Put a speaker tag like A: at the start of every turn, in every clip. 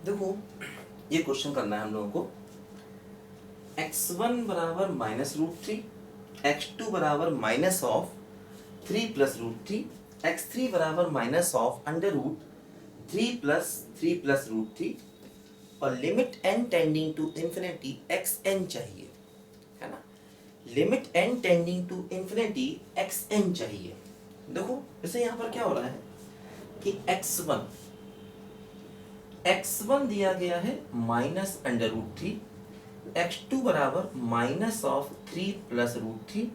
A: देखो ये क्वेश्चन करना है हम लोगों को। x1 बराबर -√3, x2 बराबर माइनस ऑफ 3 प्लस √3, x3 बराबर माइनस ऑफ √3 प्लस 3 प्लस √3 और limit n tending to infinity xn चाहिए, है ना। Limit n tending to infinity xn चाहिए। देखो जैसे यहाँ पर क्या हो रहा है कि x1 दिया गया है -√3, x2 बराबर माइनस ऑफ 3 प्लस √3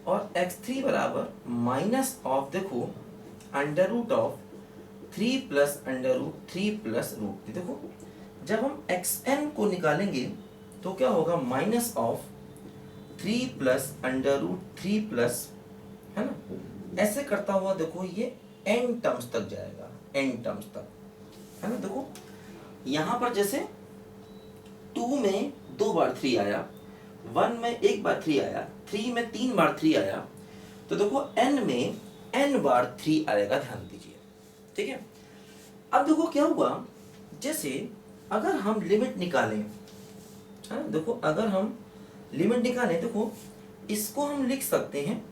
A: और x3 बराबर माइनस ऑफ देखो √3 प्लस √3 प्लस √3। देखो जब हम xn को निकालेंगे तो क्या होगा, माइनस ऑफ 3 प्लस √3 प्लस, है ना, ऐसे करता हुआ देखो ये n टर्म्स तक जाएगा, n टर्म्स तक, है ना। देखो यहां पर जैसे 2 में 2 बार 3 आया, 1 में 1 बार 3 आया, 3 में 3 बार 3 आया, तो देखो n में n बार 3 आएगा, ध्यान दीजिए, ठीक है। अब देखो क्या हुआ, जैसे अगर हम लिमिट निकालें, है ना, देखो अगर हम लिमिट निकालें, देखो इसको हम लिख सकते हैं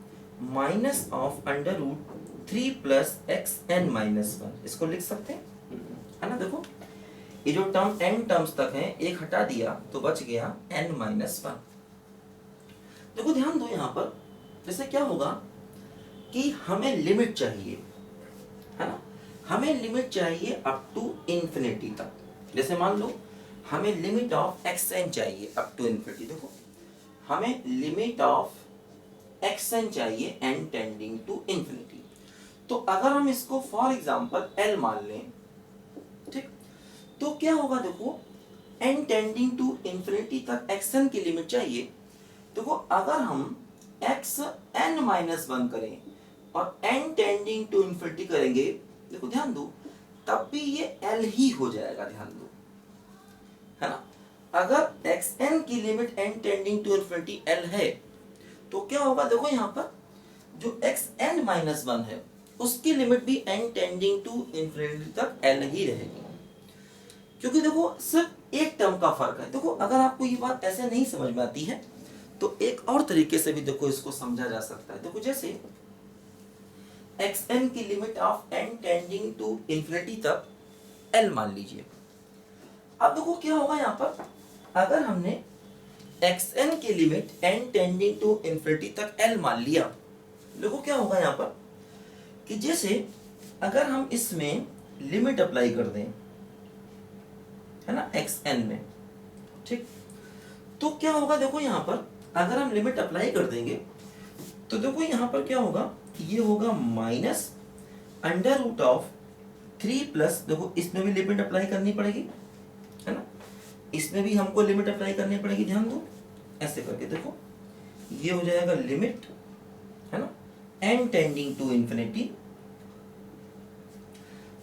A: माइनस ऑफ √3 प्लस xn-1, इसको लिख सकते हैं, है ना। देखो ये जो टर्म n टर्म्स तक है, एक हटा दिया तो बच गया n-1। देखो ध्यान दो यहाँ पर, जैसे क्या होगा कि हमें लिमिट चाहिए, है ना, हमें लिमिट चाहिए अप टू इंफिनिटी तक। जैसे मान लो हमें लिमिट ऑफ xn चाहिए अप टू इंफिनिटी। देखो हमें लिमिट ऑफ xn चाहिए n टेंडिंग टू इंफिनिटी। तो अगर हम इसको फॉर एग्जांपल l मान लें, ठीक, तो क्या होगा, देखो n टेंडिंग टू इंफिनिटी तक xn की लिमिट चाहिए। देखो अगर हम xn-1 करें और n टेंडिंग टू इंफिनिटी करेंगे, देखो ध्यान दो, तब भी ये l ही हो जाएगा, ध्यान दो, है ना। अगर xn की limit n tending to infinity l है तो क्या होगा, देखो यहाँ पर जो xn-1 है उसकी लिमिट भी n टेंडिंग टू इंफिनिटी तक l ही रहेगी, क्योंकि देखो सिर्फ एक टर्म का फर्क है। देखो अगर आपको ये बात ऐसे नहीं समझ में आती है तो एक और तरीके से भी देखो इसको समझा जा सकता है। देखो जैसे xn की limit of n tending to infinity तक l मान लीजिए। अब देखो क्या होगा यहाँ पर, अगर हमने xn की limit n tending to infinity तक l मान लिया, देखो क्या होगा यहाँ पर कि जैसे अगर हम इसमें लिमिट अप्लाई कर दें, है ना, xn में, ठीक, तो क्या होगा, देखो यहाँ पर अगर हम लिमिट अप्लाई कर देंगे तो देखो यहाँ पर क्या होगा, ये होगा -√3 प्लस, देखो इसमें भी लिमिट अप्लाई करनी पड़ेगी, है ना, इसमें भी हमको लिमिट अप्लाई करनी पड़ेगी, ध्यान दो, ऐसे करके देखो ये हो जाएगा लिमिट, है ना, n टेंडिंग टू इंफिनिटी,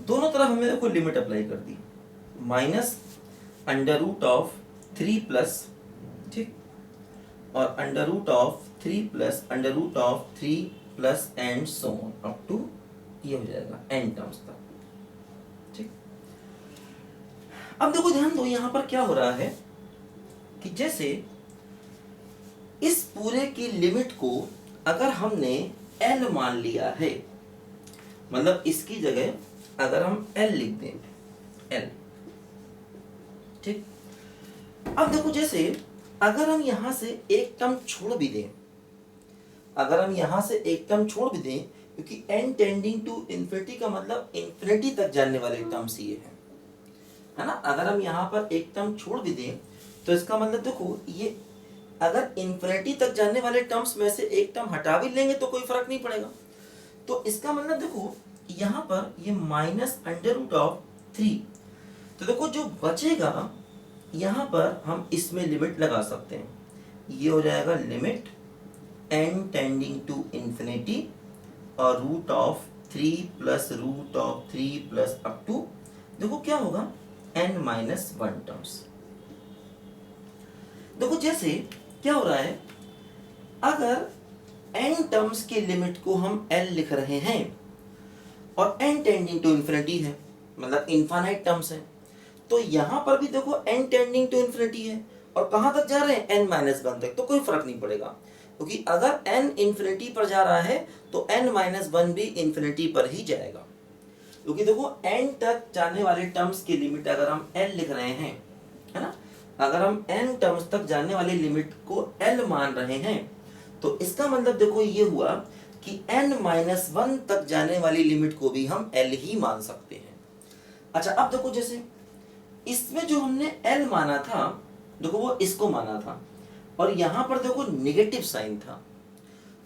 A: दोनों तरफ हमने देखो लिमिट अप्लाई कर दी, -√3 प्लस, ठीक, और √3 plus √3 plus and so on up to ये हो जाएगा n टर्म्स तक, ठीक। अब देखो ध्यान दो यहाँ पर क्या हो रहा है कि जैसे इस पूरे की लिमिट को अगर हमने l मान लिया है, मतलब इसकी जगह अगर हम l लिख दें, l, ठीक। अब देखो जैसे अगर हम यहां से एक टर्म छोड़ भी दें, अगर हम यहां से एक टर्म छोड़ भी दें, क्योंकि n टेंडिंग टू इंफिनिटी का मतलब इंफिनिटी तक जाने वाले टर्म्स ये है ना। अगर हम यहां पर एक टर्म छोड़ भी दें तो इसका मतलब देखो ये अगर इंफिनिटी तक जाने वाले टर्म्स में से एक टर्म हटा भी लेंगे तो कोई फर्क नहीं पड़ेगा। तो इसका मतलब देखो यहां पर ये -√3, तो देखो जो बचेगा यहां पर हम इसमें लिमिट लगा सकते हैं, ये हो जाएगा limit n tending to infinity और √3 प्लस √3 प्लस अप टू, देखो क्या होगा n-1 टर्म्स। देखो जैसे क्या हो रहा है, अगर n टर्म्स की लिमिट को हम l लिख रहे हैं और n टेंडिंग टू इंफिनिटी है, मतलब इनफाइनाइट टर्म्स है, तो यहाँ पर भी देखो n टेंडिंग टू इन्फिनिटी है और कहाँ तक जा रहे हैं n माइनस वन तक, तो कोई फर्क नहीं पड़ेगा क्योंकि अगर n इन्फिनिटी पर जा रहा है तो n माइनस वन भी इन्फिनिटी पर ही जाएगा। क्योंकि देखो n तक जाने वाले टर्म्स की लिमिट अगर हम l लिख रहे हैं, है ना, अगर हम n टर्म्स तक जाने वाली लिमिट को l मान रहे हैं तो इसका मतलब देखो ये हुआ कि n माइनस वन तक जाने वाली लिमिट को भी हम l ही मान सकते हैं। अच्छा अब देखो जैसे इसमें जो हमने l माना था, देखो वो इसको माना था और यहाँ पर देखो नेगेटिव साइन था,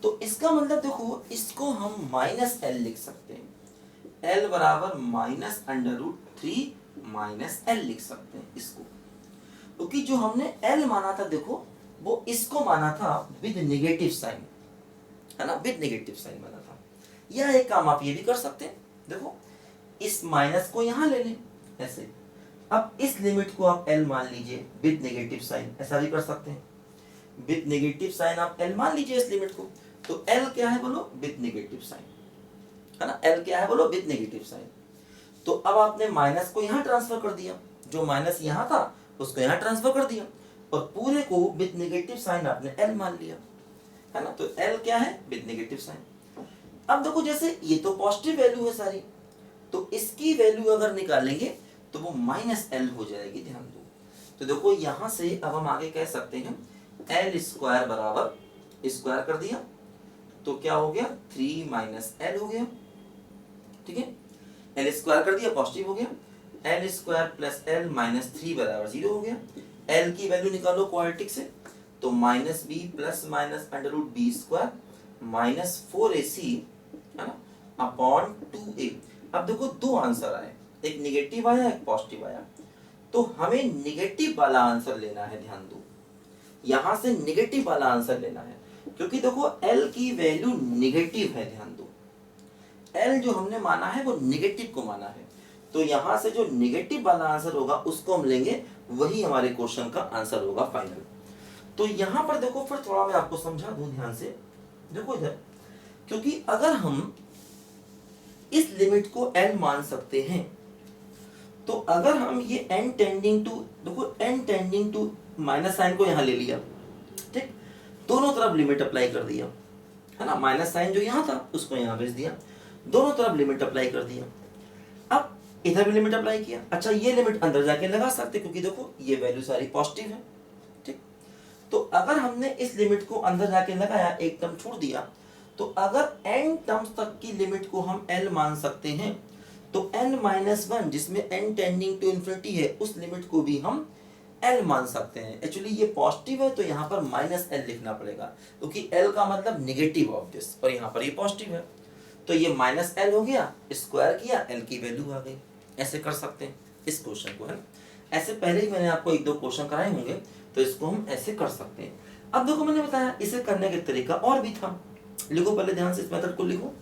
A: तो इसका मतलब देखो इसको हम माइनस l लिख सकते हैं। l बराबर minus under root three minus l लिख सकते हैं इसको, क्योंकि जो हमने l माना था देखो वो इसको माना था विद नेगेटिव साइन, है ना, विद नेगेटिव साइन माना था। या एक काम आप ये भी कर सकते हैं, देखो इस माइनस को यहाँ ले लें ऐसे, अब इस लिमिट को आप l मान लीजिए विद नेगेटिव साइन, ऐसा भी कर सकते हैं, विद नेगेटिव साइन आप l मान लीजिए इस लिमिट को, तो l क्या है बोलो, विद नेगेटिव साइन, है ना, l क्या है बोलो, विद नेगेटिव साइन। तो अब आपने माइनस को यहाँ ट्रांसफर कर दिया, जो माइनस यहाँ था उसको यहाँ ट्रांसफर कर दिया और पूरे को विद नेगेटिव साइन आपने l मान लिया, है ना, तो l क्या है, विद नेगेटिव साइन। अब देखो जैसे ये तो पॉजिटिव वैल्यू है सारी, तो इसकी वैल्यू अगर निकालेंगे तो वो माइनस l हो जाएगी, ध्यान दो। तो देखो यहाँ से अब हम आगे कह सकते हैं l स्क्वायर बराबर स्क्वायर कर दिया तो क्या हो गया, 3 माइनस l हो गया, ठीक है, l स्क्वायर कर दिया पॉजिटिव हो गया, l square plus l minus 3 बराबर 0 हो गया। l की वैल्यू निकालो क्वाड्रेटिक से, तो minus b plus minus under root b square minus 4ac, है ना, अपॉन 2a। अब देखो दो आंसर आए, एक निगेटिव आया एक पॉजिटिव आया, तो हमें निगेटिव वाला आंसर लेना है, ध्यान दो, यहां से निगेटिव वाला आंसर लेना है क्योंकि देखो l की वैल्यू निगेटिव है, ध्यान दो, l जो हमने माना है वो निगेटिव को माना है, तो यहां से जो निगेटिव वाला आंसर होगा उसको हम लेंगे, वही हमारे क्वेश्चन का आंसर होगा फाइनल। तो यहां पर देखो फिर थोड़ा मैं आपको समझा दूं ध्यान से, देखो इधर, क्योंकि अगर हम इस लिमिट को l मान सकते हैं तो अगर हम ये n टेंडिंग टू, देखो n tending to minus sign को यहाँ ले लिया, ठीक, दोनों तरफ लिमिट अप्लाई कर दिया, है ना, माइनस साइन जो यहाँ था उसको यहाँ भेज दिया, दोनों तरफ लिमिट अप्लाई कर दिया, अब इधर भी लिमिट अप्लाई किया। अच्छा ये लिमिट अंदर जाके लगा सकते क्योंकि देखो ये वैल्यू सारी पॉजिटिव है, ठीक, तो अगर हमने इस लिमिट को अंदर जाके लगाया, एक टर्म छोड़ दिया, तो अगर n टर्म्स तक की लिमिट को हम l मान सकते हैं तो n माइनस वन जिसमें n टेंडिंग टू इन्फिनिटी है उस लिमिट को भी हम l मान सकते हैं। एक्चुअली ये पॉजिटिव है तो यहाँ पर माइनस l लिखना पड़ेगा क्योंकि l का मतलब निगेटिव ऑफ दिस और यहाँ पर ये पॉजिटिव है, तो ये माइनस l हो गया, स्क्वायर किया, l की वैल्यू आ गई। ऐसे कर सकते हैं इस क्वेश्चन को, है, ऐसे पहले ही मैंने आपको एक दो क्वेश्चन कराए होंगे तो इसको हम ऐसे कर सकते हैं। अब देखो मैंने बताया इसे करने का तरीका और भी था, लिखो पहले ध्यान से, इस मेथड को लिखो।